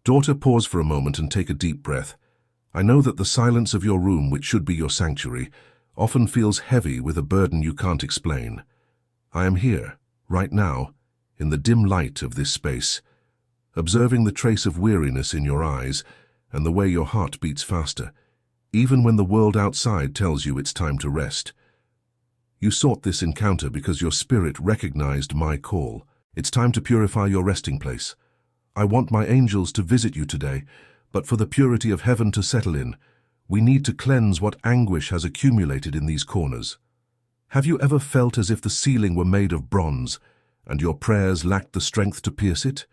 Daughter, pause for a moment and take a deep breath. I know that the silence of your room, which should be your sanctuary, often feels heavy with a burden you can't explain. I am here, right now, in the dim light of this space, observing the trace of weariness in your eyes and the way your heart beats faster, even when the world outside tells you it's time to rest. You sought this encounter because your spirit recognized my call. It's time to purify your resting place. I want my angels to visit you today, but for the purity of heaven to settle in, we need to cleanse what anguish has accumulated in these corners. Have you ever felt as if the ceiling were made of bronze, and your prayers lacked the strength to pierce it?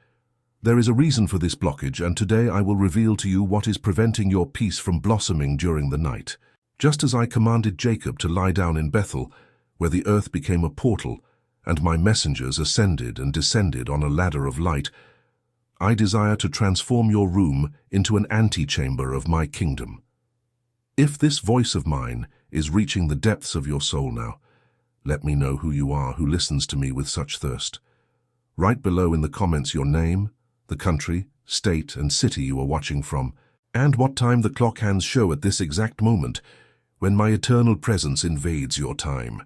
There is a reason for this blockage, and today I will reveal to you what is preventing your peace from blossoming during the night. Just as I commanded Jacob to lie down in Bethel, where the earth became a portal, and my messengers ascended and descended on a ladder of light, I desire to transform your room into an antechamber of my kingdom. If this voice of mine is reaching the depths of your soul now, let me know who you are who listens to me with such thirst. Write below in the comments your name, the country, state, and city you are watching from, and what time the clock hands show at this exact moment when my eternal presence invades your time.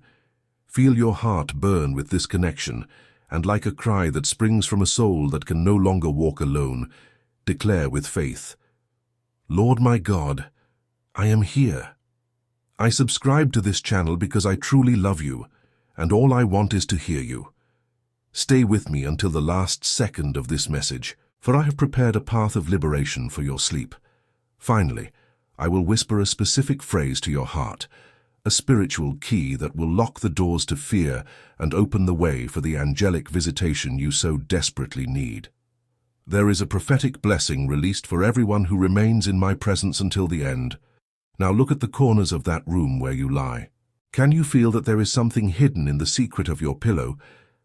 Feel your heart burn with this connection, and like a cry that springs from a soul that can no longer walk alone, declare with faith, Lord my God, I am here. I subscribe to this channel because I truly love you, and all I want is to hear you. Stay with me until the last second of this message, for I have prepared a path of liberation for your sleep. Finally, I will whisper a specific phrase to your heart, a spiritual key that will lock the doors to fear and open the way for the angelic visitation you so desperately need. There is a prophetic blessing released for everyone who remains in my presence until the end. Now look at the corners of that room where you lie. Can you feel that there is something hidden in the secret of your pillow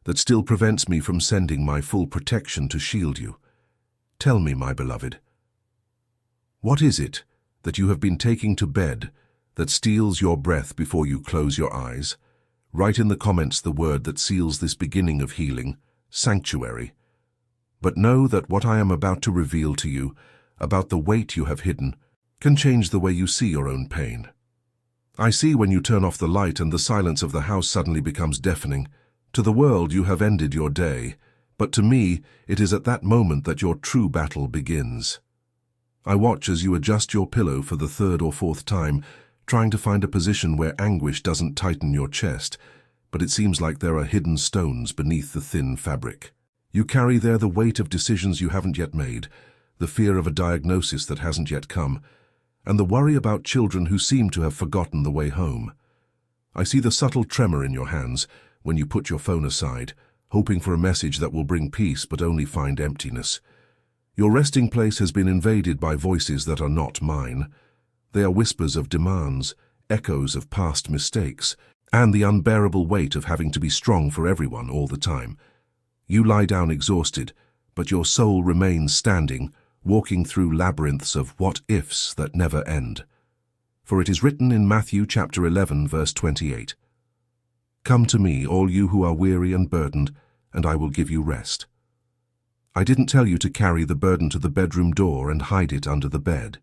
that still prevents me from sending my full protection to shield you? Tell me, my beloved. What is it that you have been taking to bed that steals your breath before you close your eyes? Write in the comments the word that seals this beginning of healing, sanctuary. But know that what I am about to reveal to you about the weight you have hidden can change the way you see your own pain. I see when you turn off the light and the silence of the house suddenly becomes deafening. To the world you have ended your day, but to me it is at that moment that your true battle begins. I watch as you adjust your pillow for the third or fourth time, trying to find a position where anguish doesn't tighten your chest, but it seems like there are hidden stones beneath the thin fabric. You carry there the weight of decisions you haven't yet made, the fear of a diagnosis that hasn't yet come, and the worry about children who seem to have forgotten the way home. I see the subtle tremor in your hands when you put your phone aside, hoping for a message that will bring peace but only find emptiness. Your resting place has been invaded by voices that are not mine. They are whispers of demands, echoes of past mistakes, and the unbearable weight of having to be strong for everyone all the time. You lie down exhausted, but your soul remains standing, walking through labyrinths of what-ifs that never end. For it is written in Matthew chapter 11, verse 28, Come to me, all you who are weary and burdened, and I will give you rest. I didn't tell you to carry the burden to the bedroom door and hide it under the bed.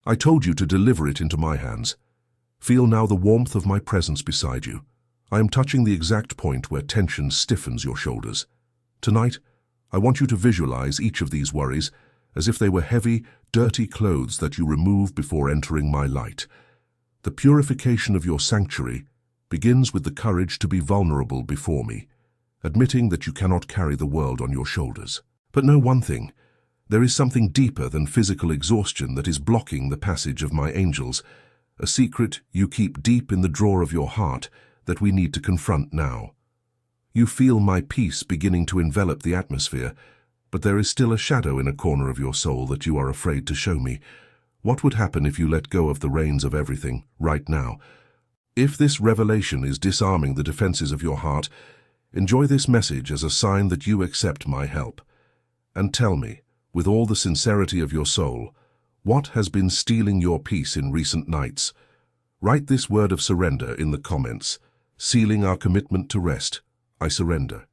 I told you to deliver it into my hands. Feel now the warmth of my presence beside you. I am touching the exact point where tension stiffens your shoulders. Tonight, I want you to visualize each of these worries as if they were heavy, dirty clothes that you remove before entering my light. The purification of your sanctuary begins with the courage to be vulnerable before me, admitting that you cannot carry the world on your shoulders. But know one thing, there is something deeper than physical exhaustion that is blocking the passage of my angels, a secret you keep deep in the drawer of your heart that we need to confront now. You feel my peace beginning to envelop the atmosphere, but there is still a shadow in a corner of your soul that you are afraid to show me. What would happen if you let go of the reins of everything, right now? If this revelation is disarming the defenses of your heart, enjoy this message as a sign that you accept my help. And tell me, with all the sincerity of your soul, what has been stealing your peace in recent nights? Write this word of surrender in the comments, sealing our commitment to rest. I surrender.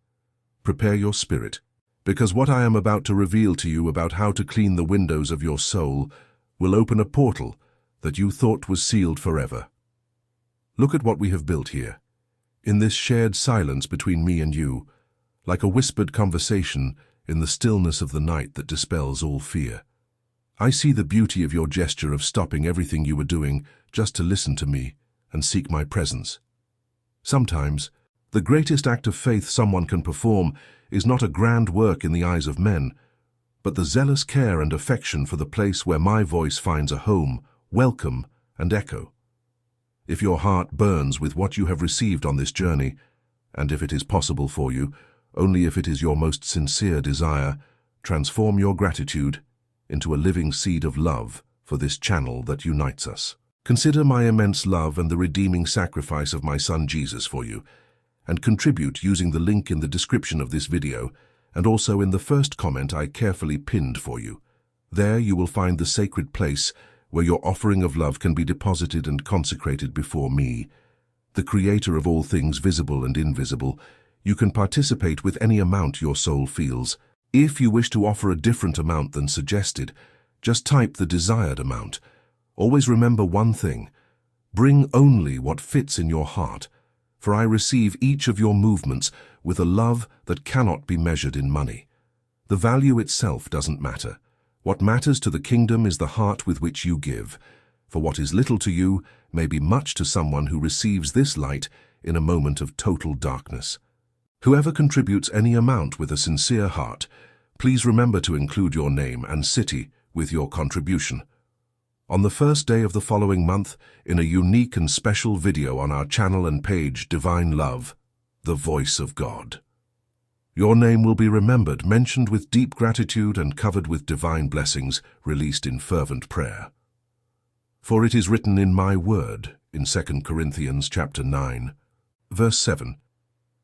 Prepare your spirit. because what I am about to reveal to you about how to clean the windows of your soul will open a portal that you thought was sealed forever. Look at what we have built here, in this shared silence between me and you, like a whispered conversation in the stillness of the night that dispels all fear. I see the beauty of your gesture of stopping everything you were doing just to listen to me and seek my presence. Sometimes, the greatest act of faith someone can perform is not a grand work in the eyes of men, but the zealous care and affection for the place where my voice finds a home, welcome, and echo. If your heart burns with what you have received on this journey, and if it is possible for you, only if it is your most sincere desire, transform your gratitude into a living seed of love for this channel that unites us. Consider my immense love and the redeeming sacrifice of my Son Jesus for you, and contribute using the link in the description of this video and also in the first comment I carefully pinned for you. There you will find the sacred place where your offering of love can be deposited and consecrated before me, the Creator of all things visible and invisible. You can participate with any amount your soul feels. If you wish to offer a different amount than suggested, just type the desired amount. Always remember one thing: bring only what fits in your heart, for I receive each of your movements with a love that cannot be measured in money. The value itself doesn't matter. What matters to the kingdom is the heart with which you give, for what is little to you may be much to someone who receives this light in a moment of total darkness. Whoever contributes any amount with a sincere heart, please remember to include your name and city with your contribution. On the first day of the following month, in a unique and special video on our channel and page Divine Love, the Voice of God, your name will be remembered, mentioned with deep gratitude and covered with divine blessings released in fervent prayer. For it is written in my word, in 2 Corinthians chapter 9, verse 7,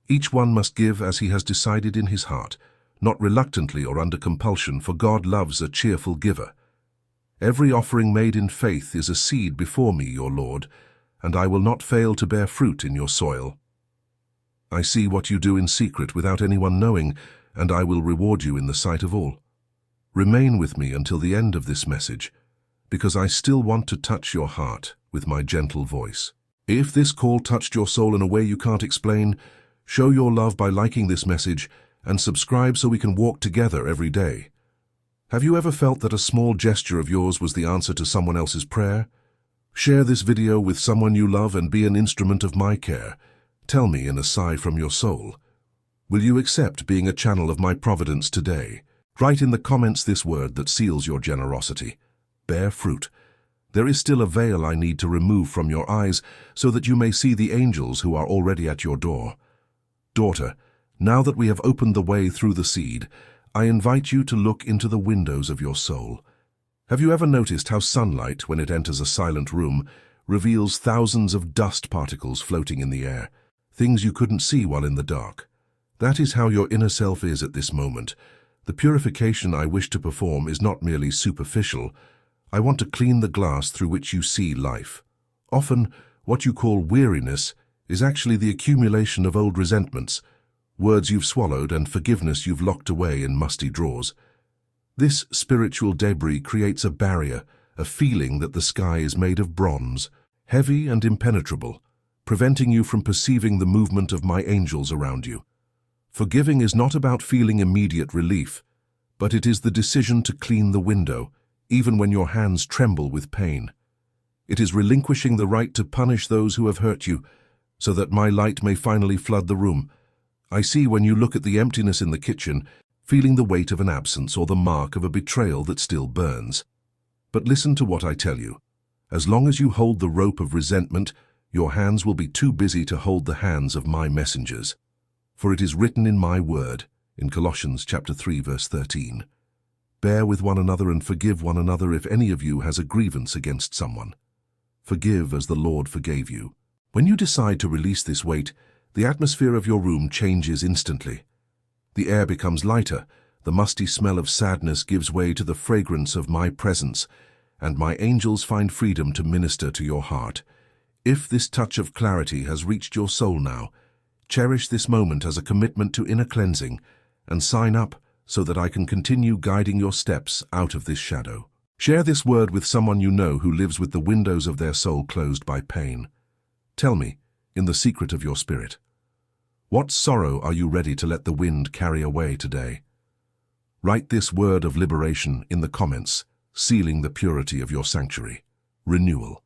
each one must give as he has decided in his heart, not reluctantly or under compulsion, for God loves a cheerful giver. Every offering made in faith is a seed before me, your Lord, and I will not fail to bear fruit in your soil. I see what you do in secret without anyone knowing, and I will reward you in the sight of all. Remain with me until the end of this message, because I still want to touch your heart with my gentle voice. If this call touched your soul in a way you can't explain, show your love by liking this message and subscribe so we can walk together every day. Have you ever felt that a small gesture of yours was the answer to someone else's prayer? Share this video with someone you love and be an instrument of my care. Tell me in a sigh from your soul, will you accept being a channel of my providence today? Write in the comments this word that seals your generosity: bear fruit. There is still a veil I need to remove from your eyes so that you may see the angels who are already at your door. Daughter, now that we have opened the way through the seed, I invite you to look into the windows of your soul. Have you ever noticed how sunlight, when it enters a silent room, reveals thousands of dust particles floating in the air, things you couldn't see while in the dark? That is how your inner self is at this moment. The purification I wish to perform is not merely superficial. I want to clean the glass through which you see life. Often, what you call weariness is actually the accumulation of old resentments, words you've swallowed and forgiveness you've locked away in musty drawers. This spiritual debris creates a barrier, a feeling that the sky is made of bronze, heavy and impenetrable, preventing you from perceiving the movement of my angels around you. Forgiving is not about feeling immediate relief, but it is the decision to clean the window, even when your hands tremble with pain. It is relinquishing the right to punish those who have hurt you, so that my light may finally flood the room. I see when you look at the emptiness in the kitchen, feeling the weight of an absence or the mark of a betrayal that still burns. But listen to what I tell you. As long as you hold the rope of resentment, your hands will be too busy to hold the hands of my messengers. For it is written in my word, in Colossians chapter 3, verse 13, bear with one another and forgive one another if any of you has a grievance against someone. Forgive as the Lord forgave you. When you decide to release this weight, the atmosphere of your room changes instantly. The air becomes lighter, the musty smell of sadness gives way to the fragrance of my presence, and my angels find freedom to minister to your heart. If this touch of clarity has reached your soul now, cherish this moment as a commitment to inner cleansing and sign up so that I can continue guiding your steps out of this shadow. Share this word with someone you know who lives with the windows of their soul closed by pain. Tell me, in the secret of your spirit, what sorrow are you ready to let the wind carry away today? Write this word of liberation in the comments, sealing the purity of your sanctuary. Renewal.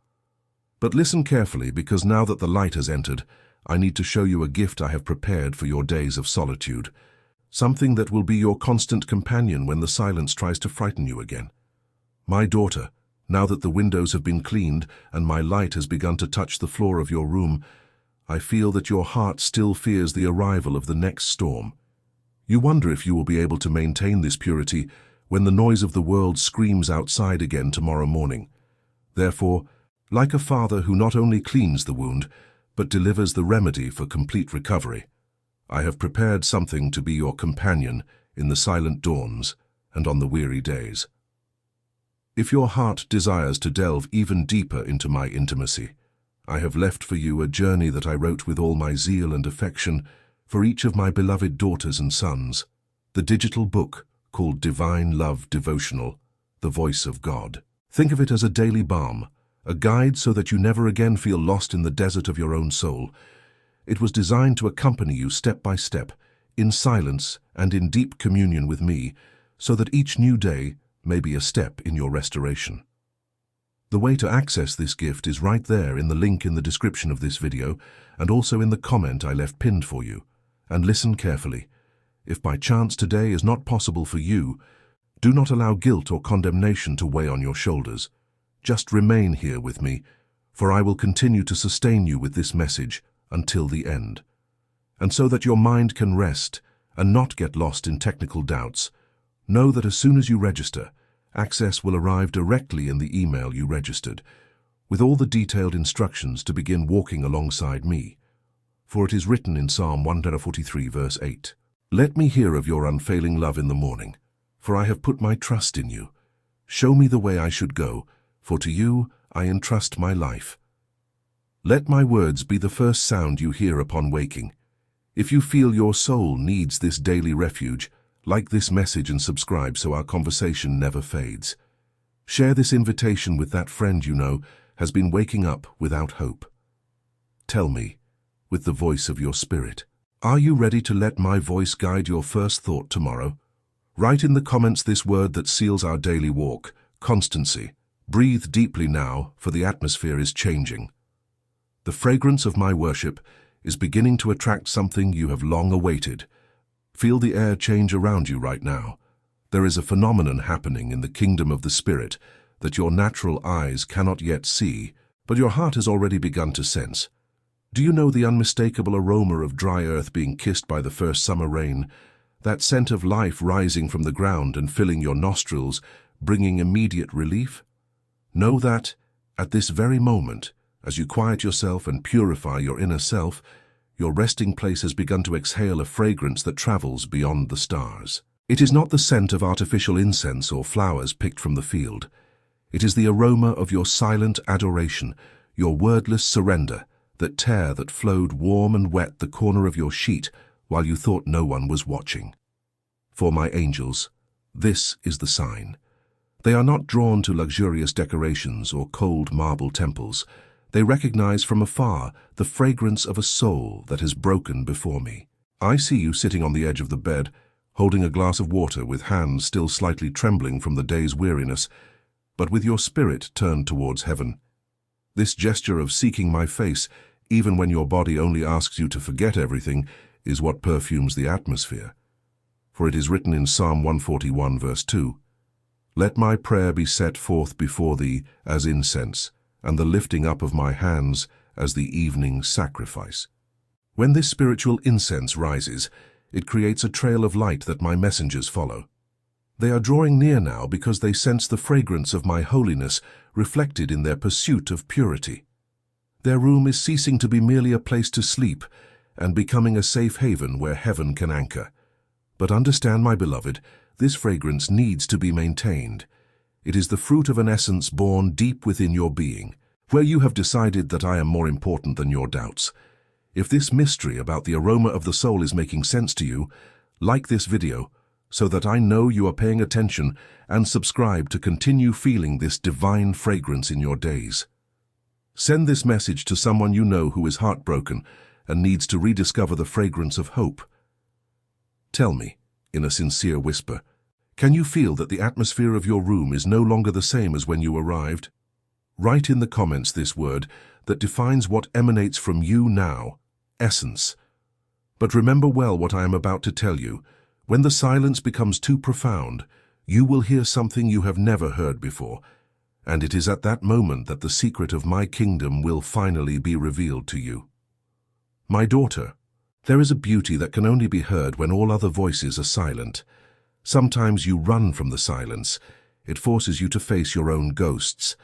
But listen carefully, because now that the light has entered, I need to show you a gift I have prepared for your days of solitude, something that will be your constant companion when the silence tries to frighten you again. My daughter, now that the windows have been cleaned and my light has begun to touch the floor of your room, I feel that your heart still fears the arrival of the next storm. You wonder if you will be able to maintain this purity when the noise of the world screams outside again tomorrow morning. Therefore, like a father who not only cleans the wound, but delivers the remedy for complete recovery, I have prepared something to be your companion in the silent dawns and on the weary days. If your heart desires to delve even deeper into my intimacy, I have left for you a journey that I wrote with all my zeal and affection for each of my beloved daughters and sons, the digital book called Divine Love Devotional, The Voice of God. Think of it as a daily balm, a guide so that you never again feel lost in the desert of your own soul. It was designed to accompany you step by step, in silence and in deep communion with me, so that each new day may be a step in your restoration. The way to access this gift is right there in the link in the description of this video and also in the comment I left pinned for you. And listen carefully. If by chance today is not possible for you, do not allow guilt or condemnation to weigh on your shoulders. Just remain here with me, for I will continue to sustain you with this message until the end. And so that your mind can rest and not get lost in technical doubts, know that as soon as you register, access will arrive directly in the email you registered, with all the detailed instructions to begin walking alongside me. For it is written in Psalm 143 verse 8, "Let me hear of your unfailing love in the morning, for I have put my trust in you. Show me the way I should go, for to you I entrust my life." Let my words be the first sound you hear upon waking. If you feel your soul needs this daily refuge, like this message and subscribe so our conversation never fades. Share this invitation with that friend you know has been waking up without hope. Tell me, with the voice of your spirit, are you ready to let my voice guide your first thought tomorrow? Write in the comments this word that seals our daily walk: constancy. Breathe deeply now, for the atmosphere is changing. The fragrance of my worship is beginning to attract something you have long awaited. Feel the air change around you right now. There is a phenomenon happening in the kingdom of the Spirit that your natural eyes cannot yet see, but your heart has already begun to sense. Do you know the unmistakable aroma of dry earth being kissed by the first summer rain, that scent of life rising from the ground and filling your nostrils, bringing immediate relief? Know that, at this very moment, as you quiet yourself and purify your inner self, your resting place has begun to exhale a fragrance that travels beyond the stars. It is not the scent of artificial incense or flowers picked from the field. It is the aroma of your silent adoration, your wordless surrender, that flowed warm and wet the corner of your sheet while you thought no one was watching. For my angels, this is the sign. They are not drawn to luxurious decorations or cold marble temples. They recognize from afar the fragrance of a soul that has broken before me. I see you sitting on the edge of the bed, holding a glass of water with hands still slightly trembling from the day's weariness, but with your spirit turned towards heaven. This gesture of seeking my face, even when your body only asks you to forget everything, is what perfumes the atmosphere. For it is written in Psalm 141 verse 2, "Let my prayer be set forth before thee as incense, and the lifting up of my hands as the evening sacrifice." When this spiritual incense rises, it creates a trail of light that my messengers follow. They are drawing near now because they sense the fragrance of my holiness reflected in their pursuit of purity. Their room is ceasing to be merely a place to sleep and becoming a safe haven where heaven can anchor. But understand, my beloved, this fragrance needs to be maintained. It is the fruit of an essence born deep within your being, where you have decided that I am more important than your doubts. If this mystery about the aroma of the soul is making sense to you, like this video, so that I know you are paying attention and subscribe to continue feeling this divine fragrance in your days. Send this message to someone you know who is heartbroken and needs to rediscover the fragrance of hope. Tell me, in a sincere whisper, can you feel that the atmosphere of your room is no longer the same as when you arrived? Write in the comments this word that defines what emanates from you now, essence. But remember well what I am about to tell you. When the silence becomes too profound, you will hear something you have never heard before, and it is at that moment that the secret of my kingdom will finally be revealed to you. My daughter, there is a beauty that can only be heard when all other voices are silent. Sometimes you run from the silence. It forces you to face your own ghosts.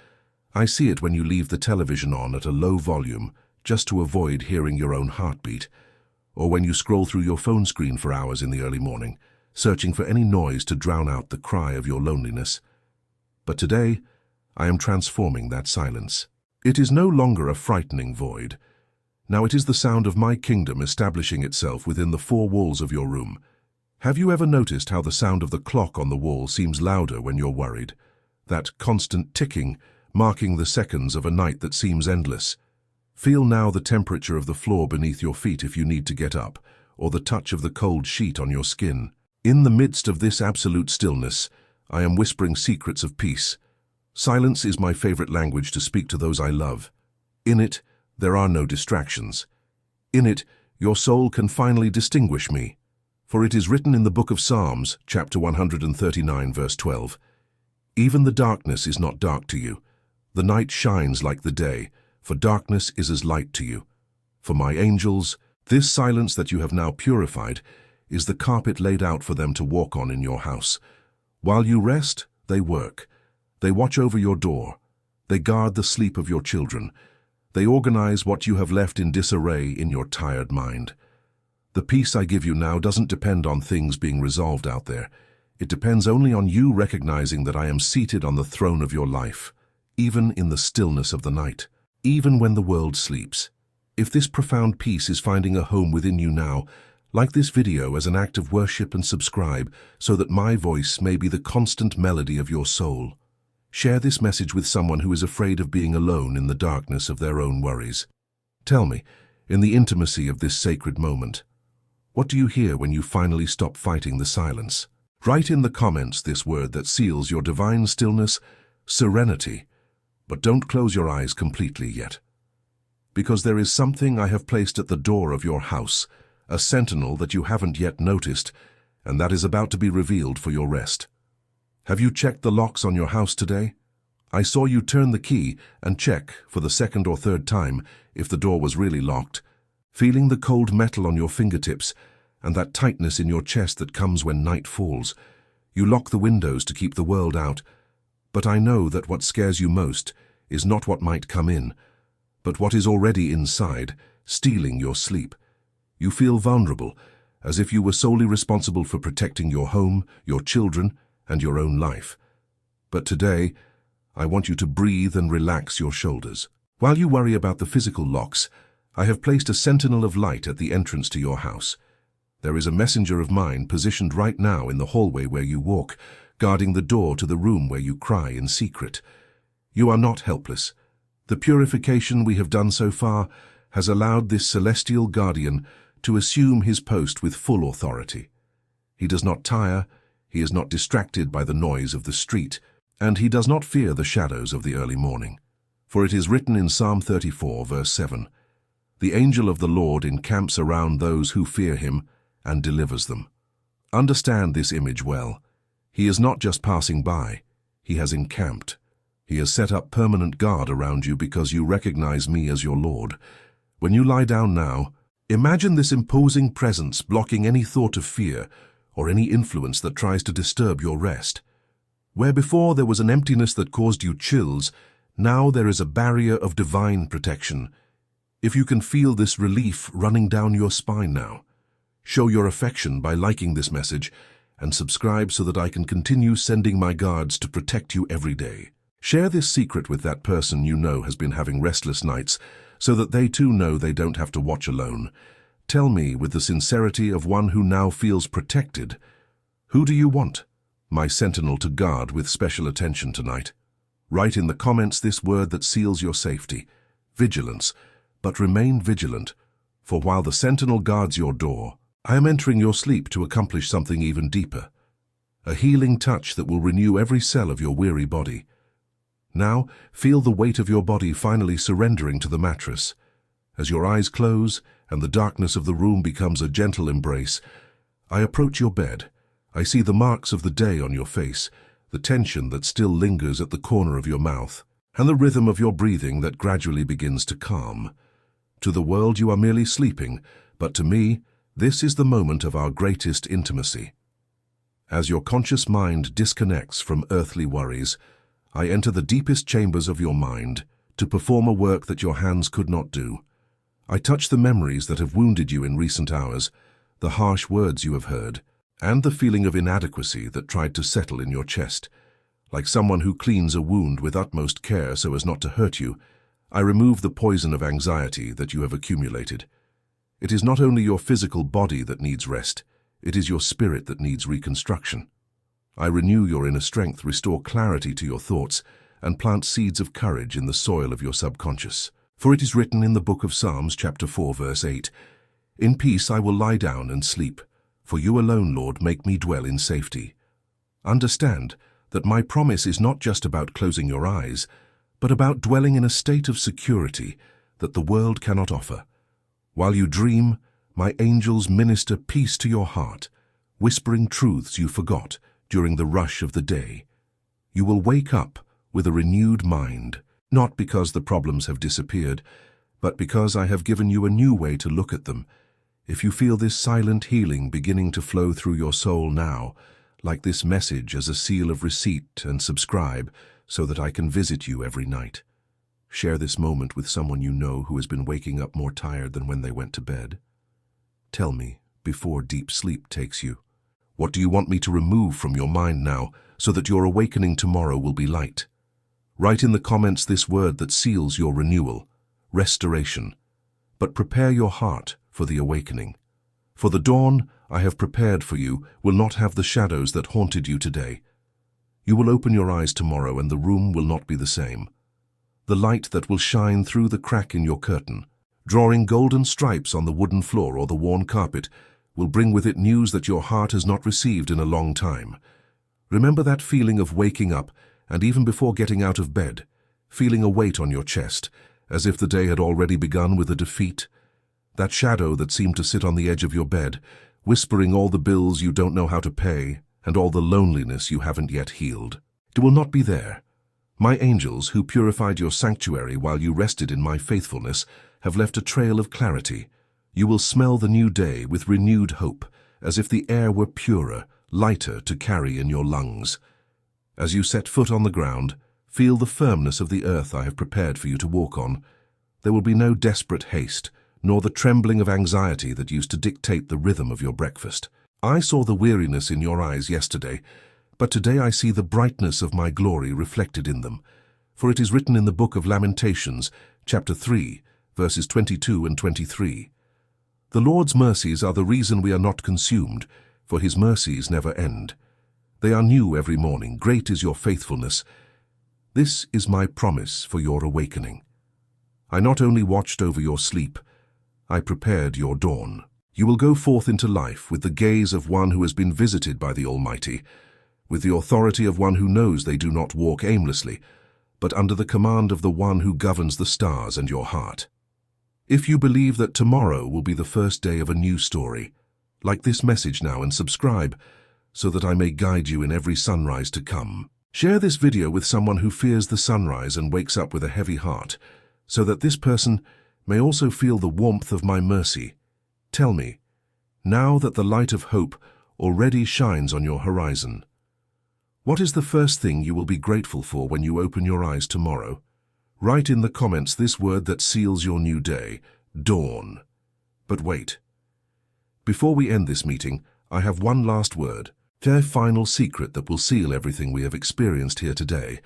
I see it when you leave the television on at a low volume, just to avoid hearing your own heartbeat, or when you scroll through your phone screen for hours in the early morning, searching for any noise to drown out the cry of your loneliness. But today, I am transforming that silence. It is no longer a frightening void. Now it is the sound of my kingdom establishing itself within the four walls of your room. Have you ever noticed how the sound of the clock on the wall seems louder when you're worried? That constant ticking, marking the seconds of a night that seems endless. Feel now the temperature of the floor beneath your feet if you need to get up, or the touch of the cold sheet on your skin. In the midst of this absolute stillness, I am whispering secrets of peace. Silence is my favorite language to speak to those I love. In it, there are no distractions. In it, your soul can finally distinguish me. For it is written in the book of Psalms, chapter 139, verse 12, "Even the darkness is not dark to you. The night shines like the day, for darkness is as light to you. For my angels, this silence that you have now purified is the carpet laid out for them to walk on in your house. While you rest, they work. They watch over your door. They guard the sleep of your children. They organize what you have left in disarray in your tired mind. The peace I give you now doesn't depend on things being resolved out there. It depends only on you recognizing that I am seated on the throne of your life, even in the stillness of the night, even when the world sleeps. If this profound peace is finding a home within you now, like this video as an act of worship and subscribe so that my voice may be the constant melody of your soul. Share this message with someone who is afraid of being alone in the darkness of their own worries. Tell me, in the intimacy of this sacred moment, what do you hear when you finally stop fighting the silence? Write in the comments this word that seals your divine stillness, serenity. But don't close your eyes completely yet. Because there is something I have placed at the door of your house, a sentinel that you haven't yet noticed, and that is about to be revealed for your rest. Have you checked the locks on your house today? I saw you turn the key and check, for the second or third time, if the door was really locked, feeling the cold metal on your fingertips and that tightness in your chest that comes when night falls. You lock the windows to keep the world out, but I know that what scares you most is not what might come in, but what is already inside, stealing your sleep. You feel vulnerable, as if you were solely responsible for protecting your home, your children, and your own life. But today, I want you to breathe and relax your shoulders. While you worry about the physical locks, I have placed a sentinel of light at the entrance to your house. There is a messenger of mine positioned right now in the hallway where you walk, guarding the door to the room where you cry in secret. You are not helpless. The purification we have done so far has allowed this celestial guardian to assume his post with full authority. He does not tire, he is not distracted by the noise of the street, and he does not fear the shadows of the early morning. For it is written in Psalm 34, verse 7, "The angel of the Lord encamps around those who fear him and delivers them." Understand this image well. He is not just passing by, he has encamped. He has set up permanent guard around you because you recognize me as your Lord. When you lie down now, imagine this imposing presence blocking any thought of fear or any influence that tries to disturb your rest. Where before there was an emptiness that caused you chills, now there is a barrier of divine protection. If you can feel this relief running down your spine now, show your affection by liking this message and subscribe so that I can continue sending my guards to protect you every day. Share this secret with that person you know has been having restless nights so that they too know they don't have to watch alone. Tell me with the sincerity of one who now feels protected, Who do you want? My sentinel to guard with special attention tonight. Write in the comments this word that seals your safety. Vigilance. But remain vigilant, for while the sentinel guards your door, I am entering your sleep to accomplish something even deeper. A healing touch that will renew every cell of your weary body. Now, feel the weight of your body finally surrendering to the mattress. As your eyes close and the darkness of the room becomes a gentle embrace, I approach your bed. I see the marks of the day on your face, the tension that still lingers at the corner of your mouth, and the rhythm of your breathing that gradually begins to calm. To the world you are merely sleeping, but to me, this is the moment of our greatest intimacy. As your conscious mind disconnects from earthly worries, I enter the deepest chambers of your mind to perform a work that your hands could not do. I touch the memories that have wounded you in recent hours, the harsh words you have heard, and the feeling of inadequacy that tried to settle in your chest. Like someone who cleans a wound with utmost care so as not to hurt you, I remove the poison of anxiety that you have accumulated. It is not only your physical body that needs rest, it is your spirit that needs reconstruction. I renew your inner strength, restore clarity to your thoughts, and plant seeds of courage in the soil of your subconscious. For it is written in the book of Psalms, chapter 4, verse 8, "In peace I will lie down and sleep, for you alone, Lord, make me dwell in safety." Understand that my promise is not just about closing your eyes, but about dwelling in a state of security that the world cannot offer. While you dream, my angels minister peace to your heart, whispering truths you forgot during the rush of the day. You will wake up with a renewed mind, not because the problems have disappeared, but because I have given you a new way to look at them. If you feel this silent healing beginning to flow through your soul now, like this message as a seal of receipt, and subscribe so that I can visit you every night. Share this moment with someone you know who has been waking up more tired than when they went to bed. Tell me, before deep sleep takes you, what do you want me to remove from your mind now so that your awakening tomorrow will be light? Write in the comments this word that seals your renewal, restoration. But prepare your heart for the awakening. For the dawn I have prepared for you will not have the shadows that haunted you today. You will open your eyes tomorrow and the room will not be the same. The light that will shine through the crack in your curtain, drawing golden stripes on the wooden floor or the worn carpet, will bring with it news that your heart has not received in a long time. Remember that feeling of waking up, and even before getting out of bed, feeling a weight on your chest, as if the day had already begun with a defeat? That shadow that seemed to sit on the edge of your bed, whispering all the bills you don't know how to pay, and all the loneliness you haven't yet healed. It will not be there. My angels, who purified your sanctuary while you rested in my faithfulness, have left a trail of clarity. You will smell the new day with renewed hope, as if the air were purer, lighter to carry in your lungs. As you set foot on the ground, feel the firmness of the earth I have prepared for you to walk on. There will be no desperate haste, nor the trembling of anxiety that used to dictate the rhythm of your breakfast. I saw the weariness in your eyes yesterday, but today I see the brightness of my glory reflected in them. For it is written in the book of Lamentations, chapter 3, verses 22 and 23. The Lord's mercies are the reason we are not consumed, for his mercies never end. They are new every morning. Great is your faithfulness. This is my promise for your awakening. I not only watched over your sleep, I prepared your dawn. You will go forth into life with the gaze of one who has been visited by the Almighty, with the authority of one who knows they do not walk aimlessly, but under the command of the one who governs the stars and your heart. If you believe that tomorrow will be the first day of a new story, like this message now and subscribe so that I may guide you in every sunrise to come. Share this video with someone who fears the sunrise and wakes up with a heavy heart, so that this person may also feel the warmth of my mercy. Tell me, now that the light of hope already shines on your horizon, what is the first thing you will be grateful for when you open your eyes tomorrow? Write in the comments this word that seals your new day, dawn. But wait. Before we end this meeting, I have one last word, a final secret that will seal everything we have experienced here today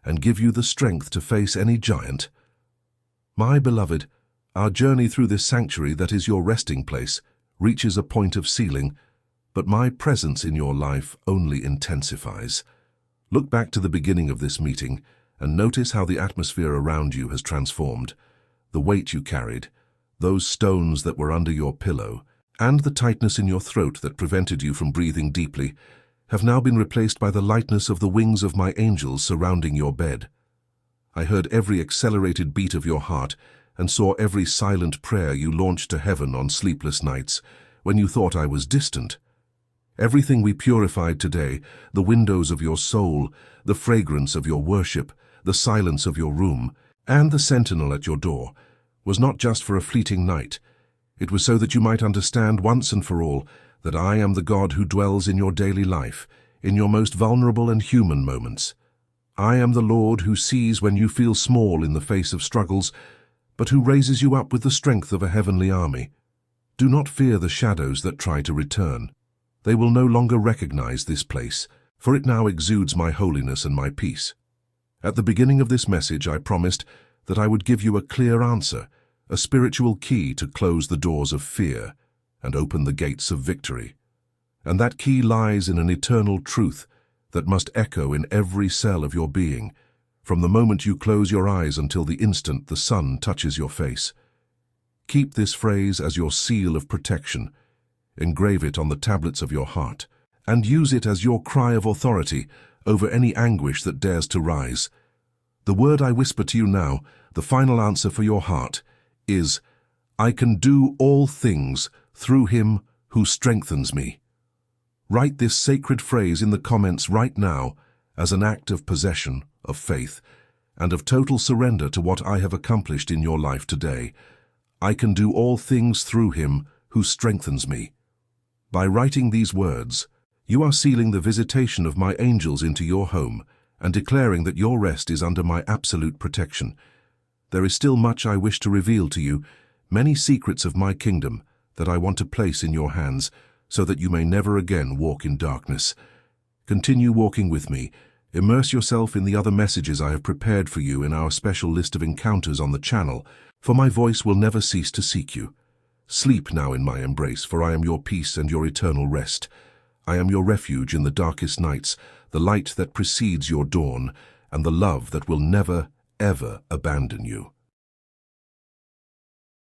and give you the strength to face any giant. My beloved, our journey through this sanctuary that is your resting place reaches a point of sealing, but my presence in your life only intensifies. Look back to the beginning of this meeting and notice how the atmosphere around you has transformed. The weight you carried, those stones that were under your pillow, and the tightness in your throat that prevented you from breathing deeply have now been replaced by the lightness of the wings of my angels surrounding your bed. I heard every accelerated beat of your heart and saw every silent prayer you launched to heaven on sleepless nights when you thought I was distant. Everything we purified today, the windows of your soul, the fragrance of your worship, the silence of your room, and the sentinel at your door, was not just for a fleeting night. It was so that you might understand once and for all that I am the God who dwells in your daily life, in your most vulnerable and human moments. I am the Lord who sees when you feel small in the face of struggles, but who raises you up with the strength of a heavenly army. Do not fear the shadows that try to return. They will no longer recognize this place, for it now exudes my holiness and my peace. At the beginning of this message, I promised that I would give you a clear answer, a spiritual key to close the doors of fear and open the gates of victory. And that key lies in an eternal truth that must echo in every cell of your being, from the moment you close your eyes until the instant the sun touches your face. Keep this phrase as your seal of protection. Engrave it on the tablets of your heart, and use it as your cry of authority over any anguish that dares to rise. The word I whisper to you now, the final answer for your heart, is, I can do all things through him who strengthens me. Write this sacred phrase in the comments right now as an act of possession, of faith, and of total surrender to what I have accomplished in your life today. I can do all things through him who strengthens me. By writing these words, you are sealing the visitation of my angels into your home and declaring that your rest is under my absolute protection. There is still much I wish to reveal to you, many secrets of my kingdom that I want to place in your hands so that you may never again walk in darkness. Continue walking with me. Immerse yourself in the other messages I have prepared for you in our special list of encounters on the channel, for my voice will never cease to seek you. Sleep now in my embrace, for I am your peace and your eternal rest. I am your refuge in the darkest nights, the light that precedes your dawn, and the love that will never, ever abandon you.